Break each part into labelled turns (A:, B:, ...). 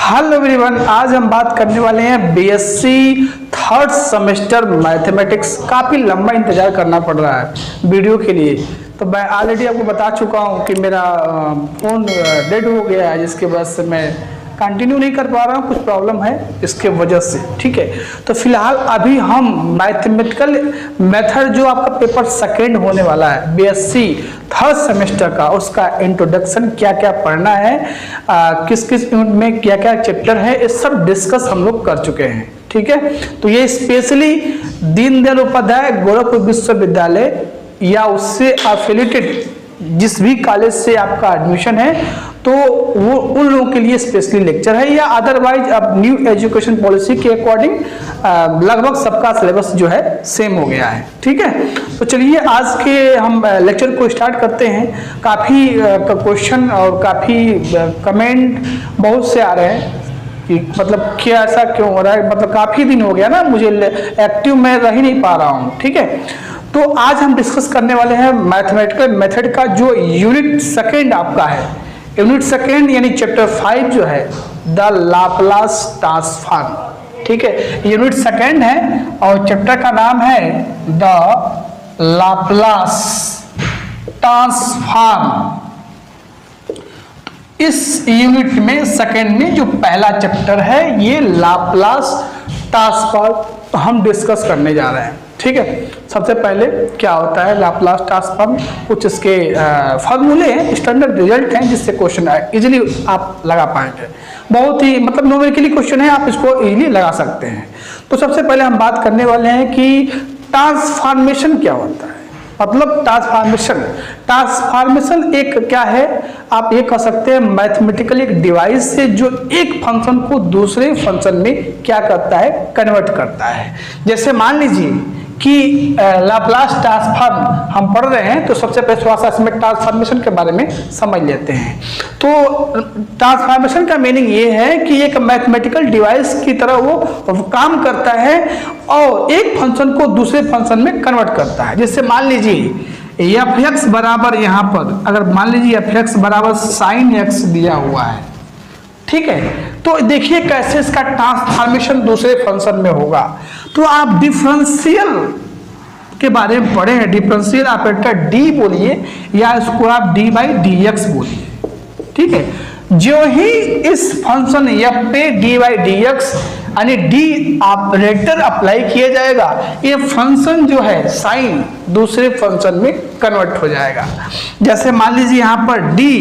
A: Hello everyone, आज हम बात करने वाले हैं बीएससी थर्ड सेमेस्टर मैथमेटिक्स। काफ़ी लंबा इंतजार करना पड़ रहा है वीडियो के लिए। तो मैं ऑलरेडी आपको बता चुका हूं कि मेरा फ़ोन डेड हो गया है, जिसकी वजह से मैं कंटिन्यू नहीं कर पा रहा हूँ। कुछ प्रॉब्लम है इसके वजह से, ठीक है। तो फिलहाल अभी हम मैथमेटिकल मेथड जो आपका पेपर सेकेंड होने वाला है बीएससी थर्ड सेमेस्टर का, उसका इंट्रोडक्शन क्या क्या पढ़ना है, किस किस यूनिट में क्या क्या चैप्टर है, ये सब डिस्कस हम लोग कर चुके हैं, ठीक है। तो ये स्पेशली दीनदयाल उपाध्याय गोरखपुर विश्वविद्यालय या उससे एफिलिएटेड जिस भी कॉलेज से आपका एडमिशन है, तो वो उन लोगों के लिए स्पेशली लेक्चर है, या अदरवाइज अब न्यू एजुकेशन पॉलिसी के अकॉर्डिंग लगभग सबका सिलेबस जो है सेम हो गया है, ठीक है। तो चलिए आज के हम लेक्चर को स्टार्ट करते हैं। काफ़ी क्वेश्चन और काफ़ी कमेंट बहुत से आ रहे हैं कि मतलब क्या ऐसा क्यों हो रहा है, मतलब काफ़ी दिन हो गया ना, मुझे एक्टिव में रह ही नहीं पा रहा हूँ, ठीक है। तो आज हम डिस्कस करने वाले हैं मैथमेटिकल मेथड का जो यूनिट सेकेंड आपका है। यूनिट सेकेंड यानी चैप्टर 5 जो है द लाप्लास ट्रांसफॉर्म, ठीक है। यूनिट सेकेंड है और चैप्टर का नाम है द लाप्लास ट्रांसफॉर्म। इस यूनिट में सेकेंड में जो पहला चैप्टर है ये लाप्लास ट्रांसफॉर्म हम डिस्कस करने जा रहे हैं, ठीक है। सबसे पहले क्या होता है लाप्लास ट्रांसफॉर्म, कुछ इसके फार्मूले हैं, स्टैंडर्ड रिजल्ट हैं, जिससे क्वेश्चन इजीली आप लगा पाएंगे। बहुत ही मतलब न्यूमेरिकली क्वेश्चन है, आप इसको इजीली लगा सकते हैं। तो सबसे पहले हम बात करने वाले हैं कि ट्रांसफॉर्मेशन क्या होता है। मतलब ट्रांसफॉर्मेशन एक क्या है, आप ये कह सकते हैं मैथमेटिकल एक डिवाइस से जो एक फंक्शन को दूसरे फंक्शन में क्या करता है, कन्वर्ट करता है। जैसे मान लीजिए कि लाप्लास ट्रांसफॉर्म हम पढ़ रहे हैं, तो सबसे पहले थोड़ा सा इसमें ट्रांसफॉर्मेशन के बारे में समझ लेते हैं। तो ट्रांसफॉर्मेशन का मीनिंग ये है कि एक मैथमेटिकल डिवाइस की तरह वो काम करता है और एक फंक्शन को दूसरे फंक्शन में कन्वर्ट करता है। जैसे मान लीजिए एफ एक्स बराबर, यहाँ पर अगर मान लीजिए एफ एक्स बराबर साइन एक्स दिया हुआ है, ठीक है। तो देखिए कैसे इसका ट्रांसफॉर्मेशन दूसरे फंक्शन में होगा। तो आप डिफरेंशियल के बारे में पढ़े हैं, डिफरेंशियल ऑपरेटर डी बोलिए या इसको आप डी बाई डी एक्स बोलिए, ठीक है। जो ही इस फंक्शन एफ पे डी बाई डी एक्स यानी डी ऑपरेटर अप्लाई किया जाएगा, ये फंक्शन जो है साइन दूसरे फंक्शन में कन्वर्ट हो जाएगा। जैसे मान लीजिए यहाँ पर डी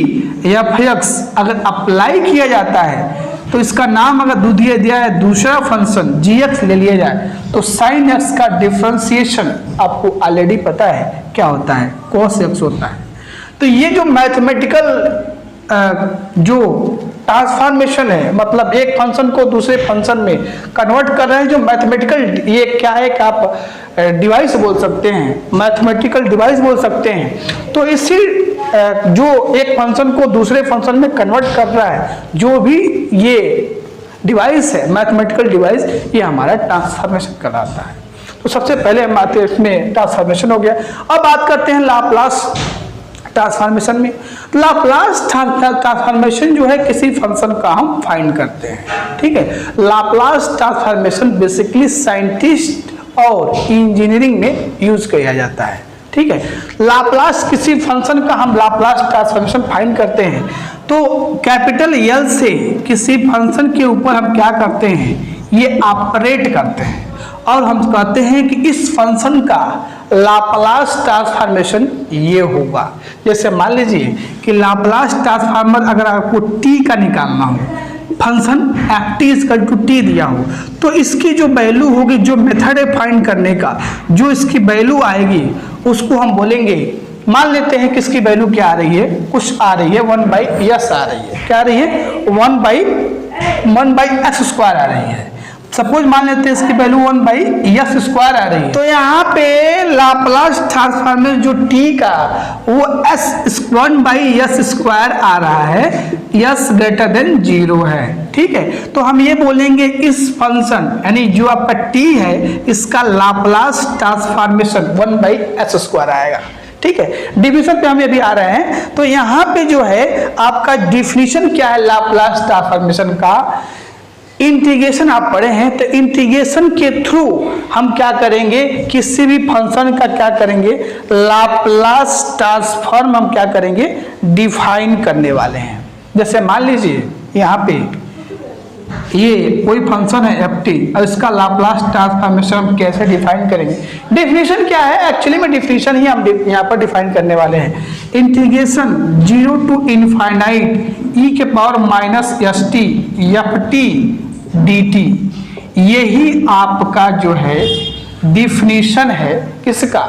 A: एफ एक्स अगर अप्लाई किया जाता है, तो इसका नाम अगर दिया है दूसरा फंक्शन जी एक्स ले लिया जाए, तो साइन एक्स का डिफरेंशिएशन आपको ऑलरेडी पता है क्या होता है, कॉस एक्स होता है। तो ये जो मैथमेटिकल जो ट्रांसफॉर्मेशन है, मतलब एक फंक्शन को दूसरे फंक्शन में कन्वर्ट कर रहे हैं, जो मैथमेटिकल ये क्या है कि आप डिवाइस बोल सकते हैं, मैथमेटिकल डिवाइस बोल सकते हैं। तो इसी जो एक फंक्शन को दूसरे फंक्शन में कन्वर्ट कर रहा है, जो भी ये डिवाइस है मैथमेटिकल डिवाइस, ये हमारा ट्रांसफॉर्मेशन कराता है। तो सबसे पहले हम आते हैं इसमें ट्रांसफॉर्मेशन हो गया। अब बात करते हैं लाप्लास ट्रांसफॉर्मेशन में। लाप्लास ट्रांसफॉर्मेशन जो है किसी फंक्शन का हम फाइंड करते हैं, ठीक है। लाप्लास ट्रांसफॉर्मेशन बेसिकली साइंटिस्ट और इंजीनियरिंग में यूज किया जाता है, ठीक है। लाप्लास किसी फंक्शन का हम लाप्लास ट्रांसफॉर्मेशन फाइंड करते हैं, तो कैपिटल एल से किसी फंक्शन के ऊपर हम क्या करते हैं, ये ऑपरेट करते हैं और हम कहते हैं कि इस फंक्शन का लाप्लास ट्रांसफॉर्मेशन ये होगा। जैसे मान लीजिए कि लाप्लास ट्रांसफॉर्मर अगर आपको टी का निकालना हो, function f t equal to t दिया हो, तो इसकी जो वैल्यू होगी, जो मेथड है फाइंड करने का, जो इसकी वैल्यू आएगी उसको हम बोलेंगे, मान लेते हैं कि इसकी वैल्यू क्या आ रही है, कुछ आ रही है 1/s आ रही है, क्या आ रही है 1/x स्क्वायर आ रही है। सपोज मान लेते हैं इसकी वैल्यू 1/s स्क्वायर आ रही है, तो यहाँ पे लाप्लास ट्रांसफॉर्मेशन जो t का वो 1/s स्क्वायर आ रहा है, s ग्रेटर देन 0 है, ठीक है। तो हम ये बोलेंगे इस फंक्शन यानी जो आपका t है, इसका लाप्लास ट्रांसफॉर्मेशन 1/s स्क्वायर आएगा, ठीक है, डिफिनेशन पे हम अभी आ रहे हैं। तो यहाँ पे जो है आपका डिफिनेशन क्या है लाप्लास ट्रांसफॉर्मेशन का, इंटीग्रेशन आप पढ़े हैं, तो इंटीग्रेशन के थ्रू हम क्या करेंगे, किसी भी फंक्शन का क्या करेंगे, लाप्लास ट्रांसफॉर्म हम क्या करेंगे, डिफाइन करने वाले हैं। जैसे मान लीजिए यहाँ पे ये कोई फंक्शन है एफ टी, और इसका लाप्लास ट्रांसफॉर्मेशन हम कैसे डिफाइन करेंगे। डेफिनेशन क्या है, एक्चुअली में डेफिनेशन ही हम यहाँ पर डिफाइन करने वाले हैं। इंटीग्रेशन 0 टू इनफाइनाइट ई के power minus s t f t d T, यही आपका जो है डिफिनेशन है किसका,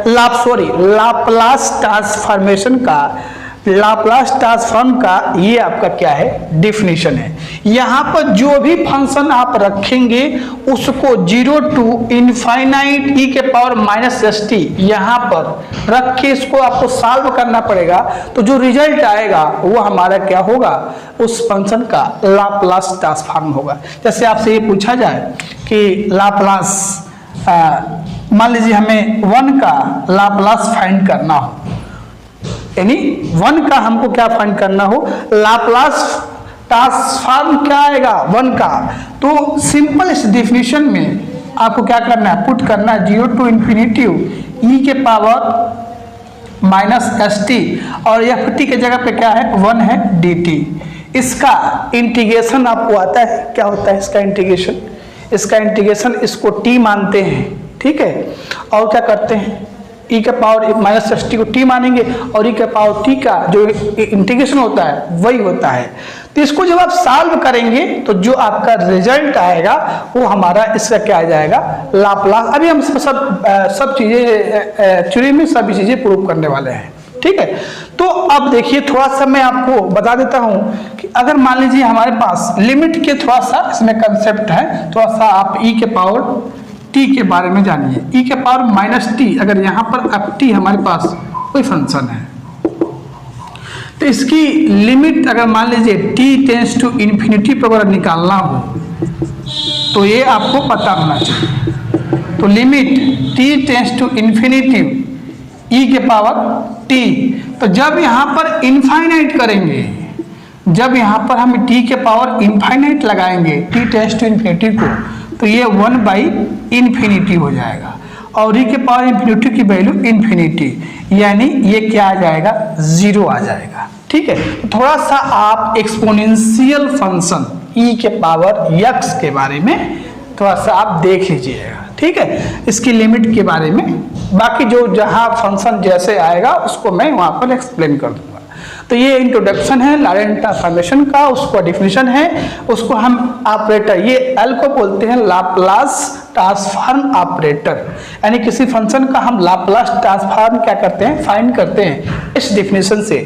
A: लाप्लास ट्रांसफॉर्मेशन का, लाप्लास ट्रांसफॉर्म का ये आपका क्या है, डिफिनेशन है। यहाँ पर जो भी फंक्शन आप रखेंगे उसको 0 टू इनफाइनाइट ई के पावर माइनस एस टी यहाँ पर रख के इसको आपको सॉल्व करना पड़ेगा, तो जो रिजल्ट आएगा वो हमारा क्या होगा, उस फंक्शन का लाप्लास ट्रांसफॉर्म होगा। जैसे आपसे ये पूछा जाए कि लाप्लास, मान लीजिए हमें 1 का लाप्लास फाइंड करना हो, यानी 1 का हमको क्या फाइंड करना हो, लाप्लास ट्रांसफॉर्म क्या आएगा 1 का, तो सिंपल इस डेफिनेशन में आपको क्या करना है, पुट करना है 0 टू इन्फिनिटी ई के पावर माइनस एस टी, और एफ टी के जगह पे क्या है 1 है डी टी। इसका इंटीग्रेशन आपको आता है, क्या होता है इसका इंटीग्रेशन, इसका इंटीग्रेशन इसको टी मानते हैं, ठीक है, और क्या करते हैं ई के पावर माइनस एस टी को टी मानेंगे, और ई के पावर टी का जो इंटीग्रेशन होता है वही होता है। तो इसको जब आप सॉल्व करेंगे तो जो आपका रिजल्ट आएगा वो हमारा इसका क्या आ जाएगा, लाप्लास। अभी हम सब चीजें थ्योरी में सभी चीजें प्रूव करने वाले हैं, ठीक है। तो अब देखिए थोड़ा सा मैं आपको बता देता हूं कि अगर मान लीजिए हमारे पास लिमिट के थोड़ा सा इसमें कंसेप्ट है, थोड़ा सा आप ई के पावर टी के बारे में जानिए। ई के पावर माइनस टी, अगर यहाँ पर एफ टी हमारे पास कोई फंक्शन है तो इसकी लिमिट अगर मान लीजिए टी टेंस टू इन्फिनिटी पर अगर निकालना हो तो ये आपको पता होना चाहिए। तो limit t tends to infinity e के पावर टी, तो जब यहाँ पर इनफाइनाइट करेंगे, जब यहाँ पर हम टी के पावर इनफाइनाइट लगाएंगे टी टेंस टू इन्फिनिटी को, तो ये 1 बाई इन्फिनिटी हो जाएगा, और ई के पावर इन्फिनिटी की वैल्यू इन्फिनिटी, यानी ये क्या आ जाएगा, 0 आ जाएगा, ठीक है। तो थोड़ा सा आप एक्सपोनेंशियल फंक्शन ई के पावर एक्स के बारे में थोड़ा सा आप देख लीजिएगा, ठीक है, इसकी लिमिट के बारे में। बाकी जो जहाँ फंक्शन जैसे आएगा उसको मैं वहाँ पर एक्सप्लेन कर दूंगा। तो ये इंट्रोडक्शन है लॉरेंट ट्रांसफॉर्मेशन का, उसको डिफिनेशन है, उसको हम ऑपरेटर, ये एल को बोलते हैं लाप्लास ट्रांसफॉर्म ऑपरेटर, यानी किसी फंक्शन का हम लाप्लास ट्रांसफॉर्म क्या करते हैं, फाइंड करते हैं इस डिफिनेशन से।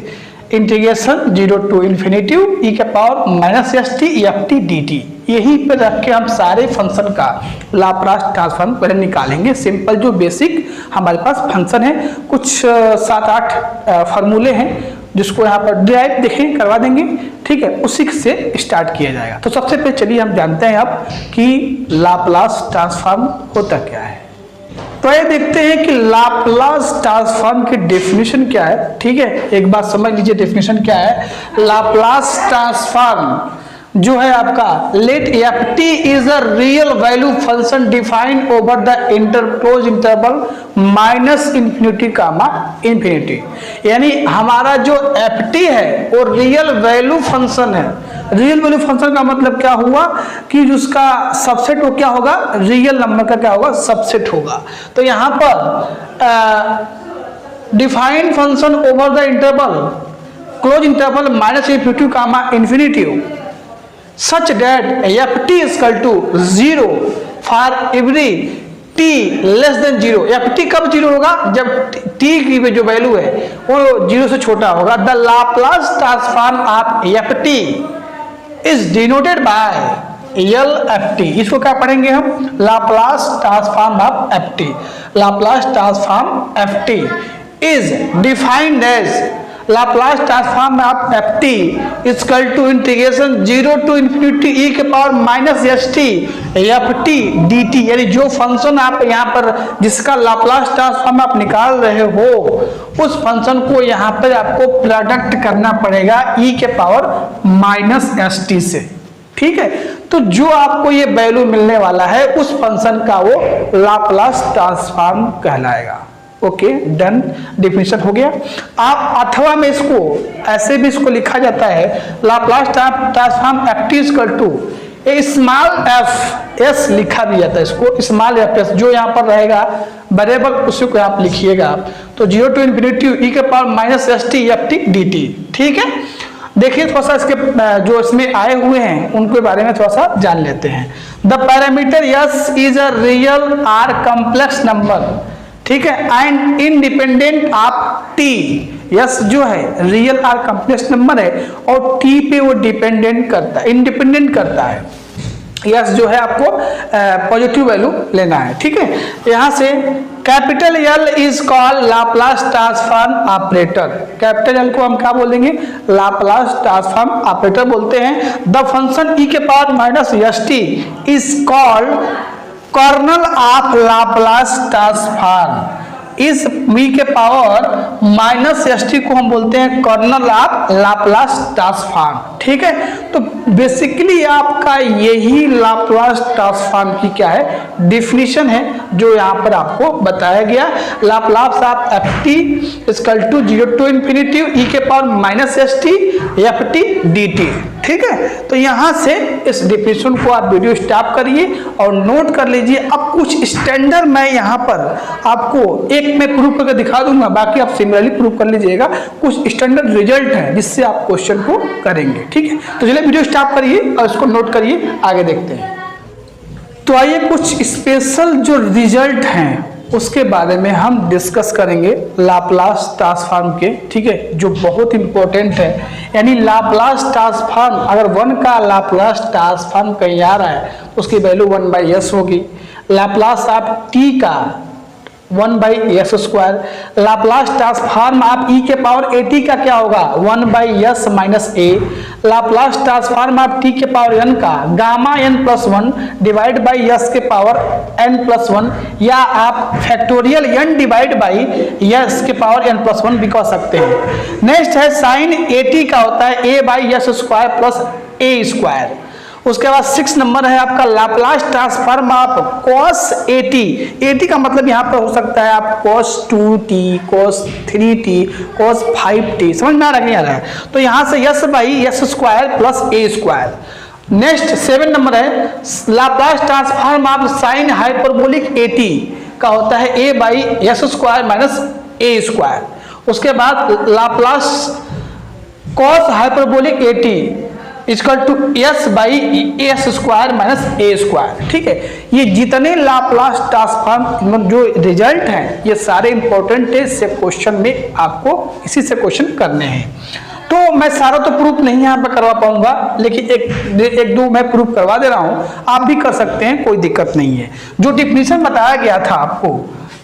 A: इंटीग्रेशन 0 टू इन्फिनिटी ई के power minus s t f t d T, यहीं पे रख के हम सारे फंक्शन का लाप्लास ट्रांसफॉर्म पहले निकालेंगे। सिंपल जो बेसिक हमारे पास फंक्शन है, कुछ 7-8 फार्मूले हैं जिसको यहाँ पर डायरेक्ट देखें करवा देंगे, ठीक है, उसी से स्टार्ट किया जाएगा। तो सबसे पहले चलिए हम जानते हैं अब कि लाप्लास ट्रांसफॉर्म होता क्या है। तो ये देखते हैं कि लाप्लास ट्रांसफॉर्म की डेफिनेशन क्या है, ठीक है। एक बात समझ लीजिए डेफिनेशन क्या है। लाप्लास ट्रांसफॉर्म जो है आपका, let f t is a real value function defined over the close interval minus infinity comma infinity, यानी हमारा जो एफ टी है वो रियल वैल्यू फंक्शन है। रियल वैल्यू फंक्शन का मतलब क्या हुआ कि उसका सबसेट वो क्या होगा, रियल नंबर का क्या होगा, सबसेट होगा। तो यहाँ पर defined function over the interval close interval minus infinity comma infinity such that ft is equal to 0 for every t less than 0। ft कब 0 होगा, जब t की जो वैल्यू है वो 0 से छोटा होगा। The Laplace transform of ft is denoted by LFT। इसको क्या पढ़ेंगे हम, Laplace transform of ft। Laplace transform ft is defined as Laplace transform में आप f t equal to integration 0 to infinity e के power minus s t f t d t, यानी जो function आप यहाँ पर जिसका लाप्लास ट्रांसफॉर्म आप निकाल रहे हो उस फंक्शन को यहाँ पर आपको प्रोडक्ट करना पड़ेगा ई के पावर माइनस एस टी से। ठीक है, तो जो आपको ये वैल्यू मिलने वाला है उस फंक्शन का वो लाप्लास ट्रांसफॉर्म कहलाएगा। ओके, डन, डेफिनेशन हो गया। आप अथवा में इसको ऐसे भी इसको लिखा जाता है Laplace transform f t equal to a small f s लिखा भी जाता है इसको, स्मॉल एफ एस जो यहाँ पर रहेगा वेरिएबल उसी को आप लिखिएगा आप, तो 0 टू इन्फिनिटी ई के power minus s t f t d t. ठीक है, देखिए थोड़ा सा इसके जो इसमें आए हुए हैं उनके बारे में थोड़ा सा जान लेते हैं। The parameter s is a real or complex number, ठीक है, and independent of t. S जो है रियल आर कॉम्प्लेक्स नंबर है और टी पे वो डिपेंडेंट करता है, इंडिपेंडेंट करता है। यस जो है आपको पॉजिटिव वैल्यू लेना है। ठीक है, यहां से capital L is called Laplace transform operator. Capital L को हम क्या बोलेंगे? लाप्लास ट्रांसफॉर्म ऑपरेटर बोलते हैं। द फंक्शन ई के power minus s t is called kernel of Laplace transform. इस मी के पावर माइनस एस टी को हम बोलते हैं कर्नल ऑफ लाप्लास ट्रांसफॉर्म। ठीक है, तो बेसिकली आपका यही लाप्लास ट्रांसफॉर्म की क्या है डेफिनेशन है जो यहाँ पर आपको बताया गया। Laplace of f t equal to 0 to infinity e के power minus s t f t d t. ठीक है, तो यहाँ से इस डेफिनेशन को आप वीडियो स्टॉप करिए और नोट कर लीजिए। अब कुछ स्टैंडर्ड मैं यहाँ पर आपको एक में प्रूव करके दिखा दूंगा, बाकी आप सिमिलरली प्रूव कर लीजिएगा। कुछ स्टैंडर्ड रिजल्ट है जिससे आप क्वेश्चन को करेंगे। ठीक है, तो चलिए वीडियो स्टॉप करिए और इसको नोट करिए, आगे देखते हैं। तो आइए कुछ स्पेशल जो रिजल्ट हैं उसके बारे में हम डिस्कस करेंगे लाप्लास ट्रांसफॉर्म के। ठीक है, जो बहुत इंपॉर्टेंट है, यानी लाप्लास ट्रांसफॉर्म अगर 1 का लाप्लास ट्रांसफॉर्म कहीं आ रहा है तो उसकी वैल्यू 1/s होगी। लाप्लास ऑफ टी का 1/s²। लाप्लास ट्रांसफॉर्म आप ई के पावर at का क्या होगा? 1/s minus a। Laplace transform आप t के पावर n का gamma n+1 divide by s के पावर n+1, या आप factorial n divide by s के पावर n+1 भी कह सकते हैं। नेक्स्ट है साइन at का होता है a/s² प्लस a²। उसके बाद 6 नंबर है आपका लाप्लास ट्रांसफॉर्म आप cos at। at का मतलब यहाँ पर हो सकता है आप cos 2t, cos 3t, cos 5t, समझ में आ रहा है नहीं आ रहा है? तो यहाँ से s/s² plus a²। Next 7 number है लाप्लास ट्रांसफॉर्म आप साइन हाइपरबोलिक at का होता है a/s² माइनस a²। उसके बाद Laplace cos hyperbolic at equal to s/s² minus a²। ठीक है, ये जितने लाप्लास ट्रांसफॉर्म जो रिजल्ट हैं ये सारे इंपॉर्टेंट है, इससे क्वेश्चन में आपको इसी से क्वेश्चन करने हैं। तो मैं सारा तो प्रूफ नहीं यहाँ पर करवा पाऊंगा, लेकिन एक दो मैं प्रूफ करवा दे रहा हूँ, आप भी कर सकते हैं, कोई दिक्कत नहीं है। जो डिफिनीशन बताया गया था आपको,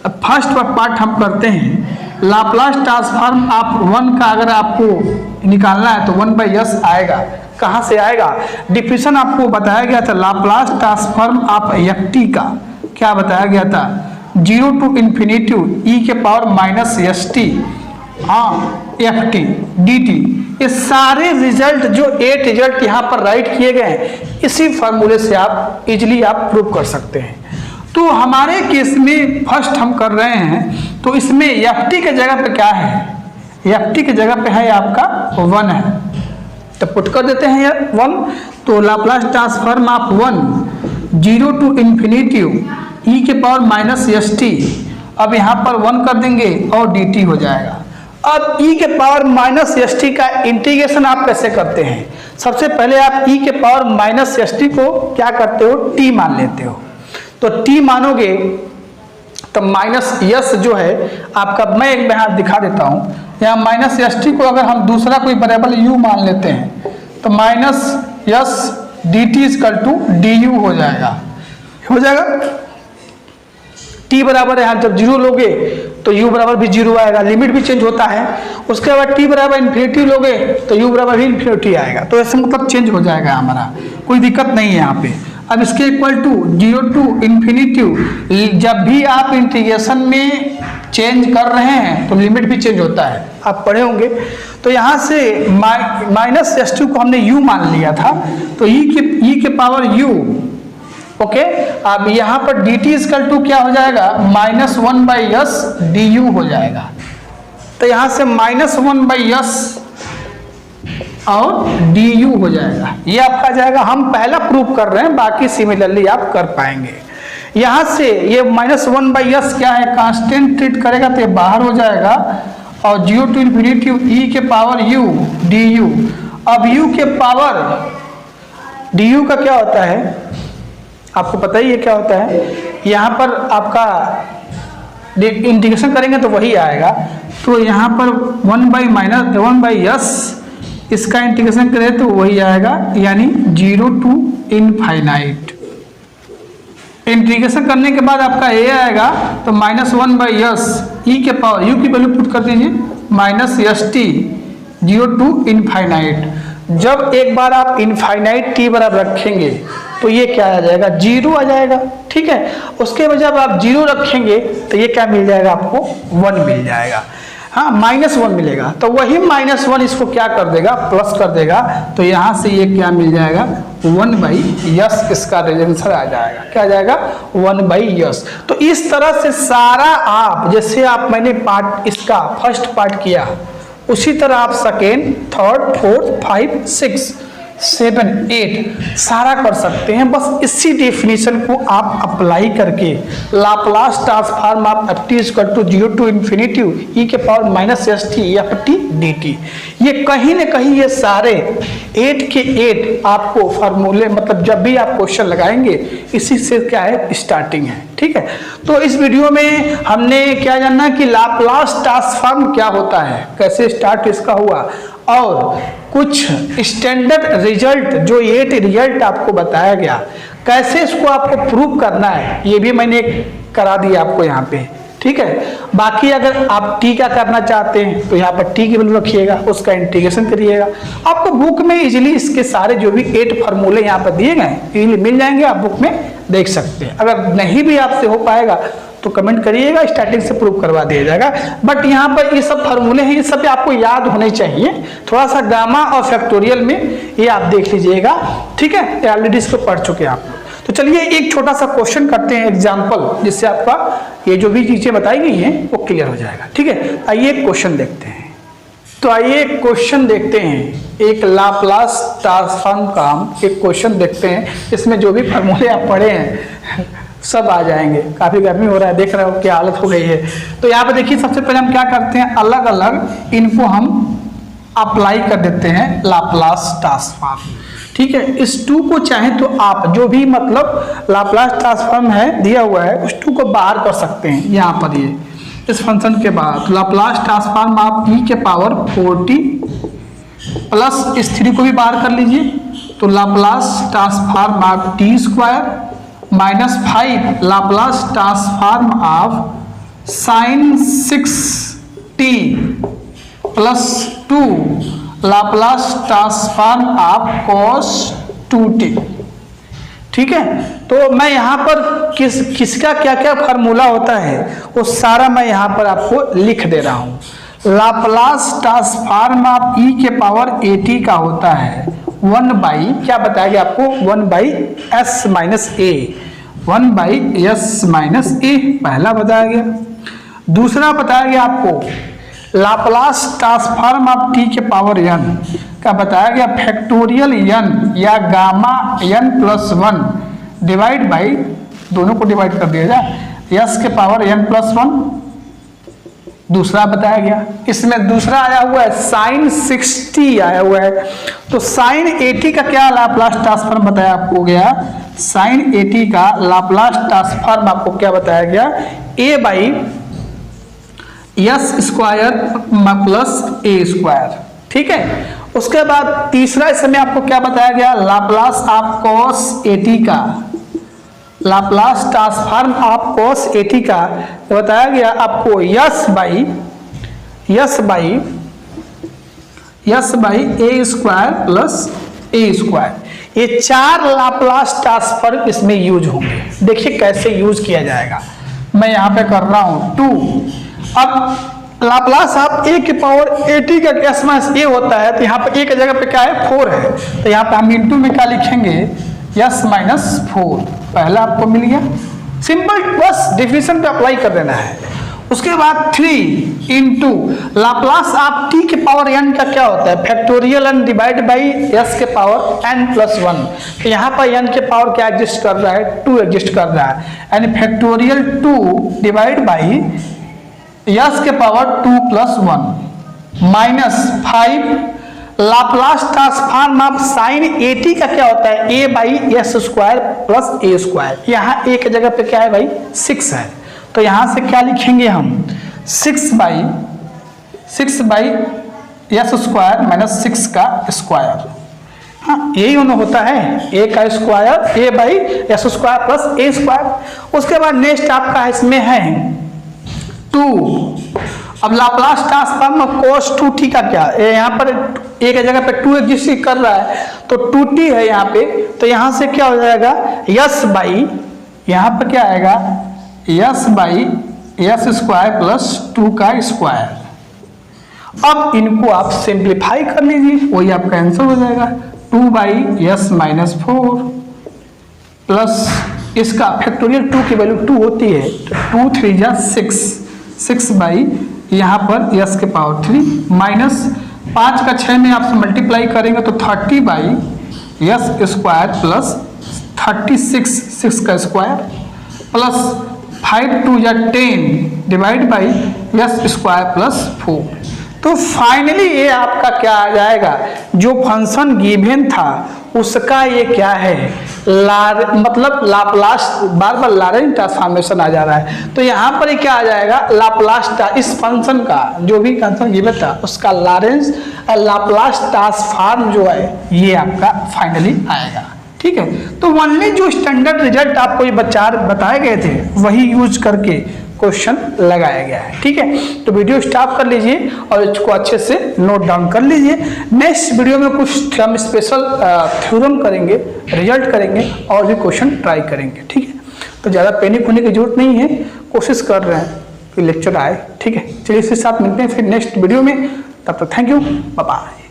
A: फर्स्ट पार्ट हम करते हैं। लाप्लास ट्रांसफॉर्म आप 1 का अगर आपको निकालना है तो 1/s आएगा। कहाँ से आएगा? डिफिनीशन आपको बताया गया था Laplace transform of f T का क्या बताया गया था? 0 टू इन्फिनिटी ई के power minus s t f t d T. ये सारे रिजल्ट जो 8 रिजल्ट यहाँ पर राइट किए गए हैं इसी फार्मूले से आप इजिली आप प्रूव कर सकते हैं। तो हमारे केस में फर्स्ट हम कर रहे हैं, तो इसमें एफ टी के जगह पे क्या है? एफ टी के जगह पे है आपका 1 है, तो पुट कर देते हैं यार 1। तो Laplace transform of 1 0 to infinity e के पावर माइनस एस टी, अब यहाँ पर 1 कर देंगे और डी टी हो जाएगा। अब ई के पावर माइनस एस टी का इंटीग्रेशन आप कैसे करते हैं? सबसे पहले आप ई के पावर माइनस एस टी को क्या करते हो? टी मान लेते हो। तो टी मानोगे तो माइनस यस जो है आपका, मैं एक यहाँ दिखा देता हूँ, यहाँ माइनस एस टी को अगर हम दूसरा कोई वेरिएबल यू मान लेते हैं तो minus s d t equal to d u हो जाएगा। टी बराबर है, जब 0 लोगे तो u बराबर भी 0 आएगा, लिमिट भी चेंज होता है। उसके बाद t बराबर इन्फिनिटी लोगे तो u बराबर भी इन्फिनिटी आएगा, तो ऐसे मतलब चेंज हो जाएगा हमारा, कोई दिक्कत नहीं है यहाँ पे। अब इसके इक्वल टू 0 टू इन्फिनिटी, जब भी आप इंटीग्रेशन में चेंज कर रहे हैं तो लिमिट भी चेंज होता है, आप पढ़े होंगे। तो यहाँ से माइनस s2 को हमने u मान लिया था, तो e के पावर u, ओके। अब यहाँ पर dt इक्वल टू क्या हो जाएगा, -1/s du हो जाएगा। तो यहाँ से -1/s और du हो जाएगा, ये आपका जाएगा। हम पहला प्रूफ कर रहे हैं, बाकी सिमिलरली आप कर पाएंगे। यहाँ से ये -1/s क्या है, कांस्टेंट ट्रीट करेगा तो ये बाहर हो जाएगा, और 0 टू इन्फिनिटी e के पावर u du। अब u के पावर du का क्या होता है, आपको पता ही है क्या होता है। यहाँ पर आपका इंटीग्रेशन करेंगे तो वही आएगा, तो यहाँ पर 1/s इसका इंटीग्रेशन करें तो वही आएगा, यानी 0 टू इनफाइनाइट। इंटीग्रेशन करने के बाद आपका ये आएगा, तो -1/s e के पावर u की वैल्यू पुट कर दीजिए, -st 0 टू इनफाइनाइट। जब एक बार आप इनफाइनाइट t बराबर रखेंगे तो ये क्या आ जाएगा, 0 आ जाएगा, ठीक है। उसके बाद जब आप 0 रखेंगे तो ये क्या मिल जाएगा आपको, 1 मिल जाएगा, हाँ -1 मिलेगा। तो वही -1 इसको क्या कर देगा, प्लस कर देगा, तो यहाँ से ये क्या मिल जाएगा, 1/s इसका आंसर आ जाएगा। क्या आ जाएगा, 1/s। तो इस तरह से सारा आप, जैसे आप मैंने पार्ट इसका फर्स्ट पार्ट किया, उसी तरह आप सेकेंड, थर्ड, फोर्थ, 5, 6, 7, 8 सारा कर सकते हैं। बस इसी डेफिनेशन को आप अप्लाई करके लाप्लास ट्रांसफॉर्म आप ft = 0 टू इन्फिनिटी e के पावर -st ft dt, ये कहीं ना कहीं ये सारे 8 के 8 आपको फार्मूले, मतलब जब भी आप क्वेश्चन लगाएंगे इसी से क्या है, स्टार्टिंग है, ठीक है। तो इस वीडियो में हमने क्या जानना कि लाप्लास ट्रांसफॉर्म क्या होता है, कैसे स्टार्ट इसका हुआ, और कुछ स्टैंडर्ड रिजल्ट, जो 8 रिजल्ट आपको बताया गया, कैसे इसको आपको प्रूव करना है, ये भी मैंने करा दिया आपको यहाँ पे, ठीक है। बाकी अगर आप t का करना चाहते हैं तो यहाँ पर t की वैल्यू रखिएगा, उसका इंटीग्रेशन करिएगा। आपको बुक में इजीली इसके सारे जो भी 8 फार्मूले यहाँ पर दिए गए इजीली मिल जाएंगे, आप बुक में देख सकते हैं। अगर नहीं भी आपसे हो पाएगा तो कमेंट करिएगा, स्टार्टिंग से प्रूव करवा दिया जाएगा। बट यहाँ पर ये सब फार्मूले हैं, ये सब आपको याद होने चाहिए। थोड़ा सा गामा और फैक्टोरियल में ये आप देख लीजिएगा, ठीक है, ऑलरेडी इसको पढ़ चुके हैं आप लोग। तो चलिए एक छोटा सा क्वेश्चन करते हैं एग्जाम्पल, जिससे आपका ये जो भी चीजें बताई गई हैं वो क्लियर हो जाएगा, ठीक है। आइए क्वेश्चन देखते हैं। तो आइए क्वेश्चन देखते हैं, एक लाप्लास ट्रांसफॉर्म का हम एक क्वेश्चन देखते हैं। इसमें जो भी फार्मूले आप पढ़े हैं सब आ जाएंगे। काफी गर्मी हो रहा है, देख रहे हो क्या हालत हो गई है। तो यहाँ पे देखिए, सबसे पहले हम क्या करते हैं, अलग अलग इनको हम अप्लाई कर देते हैं लाप्लास ट्रांसफॉर्म, ठीक है। इस 2 को चाहे तो आप जो भी मतलब लाप्लास ट्रांसफॉर्म है दिया हुआ है, उस 2 को बाहर कर सकते हैं यहाँ पर, ये इस फंक्शन के बाद लाप्लास ट्रांसफॉर्म आप e के पावर 40 प्लस इस 3 को भी बाहर कर लीजिए, तो लाप्लास ट्रांसफॉर्म आप t² -5 Laplace transform of sin 6t plus 2 Laplace transform of cos 2t, ठीक है। तो मैं यहाँ पर किसका क्या क्या फार्मूला होता है वो सारा मैं यहाँ पर आपको लिख दे रहा हूँ। लाप्लास ट्रांसफॉर्म ऑफ e के पावर 80 का होता है 1/ क्या बताया गया आपको, 1/s - a, 1/s - a पहला बताया गया। दूसरा बताया गया आपको लाप्लास ट्रांसफॉर्म ऑफ t के पावर n का बताया गया फैक्टोरियल n या गामा n + 1 डिवाइड बाई, दोनों को डिवाइड कर दिया जाए, s के पावर n + 1 दूसरा बताया गया। इसमें दूसरा आया हुआ है sin 60 आया हुआ है, तो sin 80 का क्या लाप्लास ट्रांसफॉर्म बताया आपको गया, sin 80 का लाप्लास ट्रांसफॉर्म आपको क्या बताया गया, a/s² + a², ठीक है। उसके बाद तीसरा इसमें आपको क्या बताया गया, लाप्लास ऑफ cos 80 का Laplace transform of cos AT का बताया गया आपको yes by A square plus A square, ये 4 लाप्लास ट्रांसफॉर्म इसमें यूज होंगे। देखिए कैसे यूज किया जाएगा, मैं यहाँ पे कर रहा हूँ 2। अब लाप्लास आप ए की पावर AT का एस माइनस ए होता है, तो यहाँ पे ए की जगह पे क्या है 4 है, तो यहाँ पे हम इंटू में क्या लिखेंगे यस माइनस 4, पहला आपको मिल गया। सिंपल बस डिफिनेशन पे अप्लाई कर देना है। उसके बाद 3 इंटू लाप्लास आप टी के पावर n का क्या होता है factorial n divide by S के पावर n प्लस 1, तो यहाँ पर n के पावर क्या एग्जिस्ट कर रहा है 2 एग्जिस्ट कर रहा है, यानी फैक्टोरियल 2 डिवाइड बाई एस के power 2 plus 1 minus 5 Laplace transform of sine AT का क्या होता है a by S square plus A square, यहाँ a की जगह पे क्या है भाई 6 है, तो यहां से क्या लिखेंगे हम 6 बाई एस स्क्वायर माइनस 6 का स्क्वायर। हाँ यही होता है a का square a by S square plus A square. उसके बाद नेक्स्ट आपका इसमें है 2। अब Laplace transform of cos 2t का क्या, यहाँ पर a की जगह पे 2 एग्जिस्ट कर रहा है, तो 2t है यहाँ पे, तो यहाँ से क्या हो जाएगा यस बाई, यहाँ पर क्या आएगा yes by S square plus 2 का स्क्वायर। अब इनको आप सिंप्लीफाई कर लीजिए, वही आपका आंसर हो जाएगा 2 बाई एस माइनस 4 प्लस इसका फैक्टोरियल 2 की वैल्यू 2 होती है, तो 2 3 जा 6 बाई यहाँ पर एस के पावर 3 माइनस 5 का 6 में आप मल्टीप्लाई करेंगे तो 30 बाई एस स्क्वायर प्लस 36 का स्क्वायर प्लस 5 2 या 10 divide by S square plus 4। तो फाइनली ये आपका क्या आ जाएगा, जो फंक्शन गिवन था उसका ये क्या है मतलब लाप्लास, बार बार लॉरेंट ट्रांसफॉर्मेशन आ जा रहा है, तो यहाँ पर क्या आ जाएगा लाप्लास, इस फंक्शन का जो भी फंक्शन गिवन था उसका लाप्लास ट्रांसफॉर्म जो है ये आपका फाइनली आएगा। ठीक है, तो ओनली जो स्टैंडर्ड रिजल्ट आपको ये बताए गए थे वही यूज करके क्वेश्चन लगाया गया है। ठीक है, तो वीडियो स्टॉप कर लीजिए और इसको अच्छे से नोट डाउन कर लीजिए। नेक्स्ट वीडियो में कुछ हम स्पेशल थ्योरम करेंगे, रिजल्ट करेंगे और भी क्वेश्चन ट्राई करेंगे। ठीक है, तो ज़्यादा पैनिक होने की जरूरत नहीं है, कोशिश कर रहे हैं कि लेक्चर आए। ठीक है, चलिए इसके साथ मिलते हैं फिर नेक्स्ट वीडियो में, तब तक थैंक यू, बाय बाय।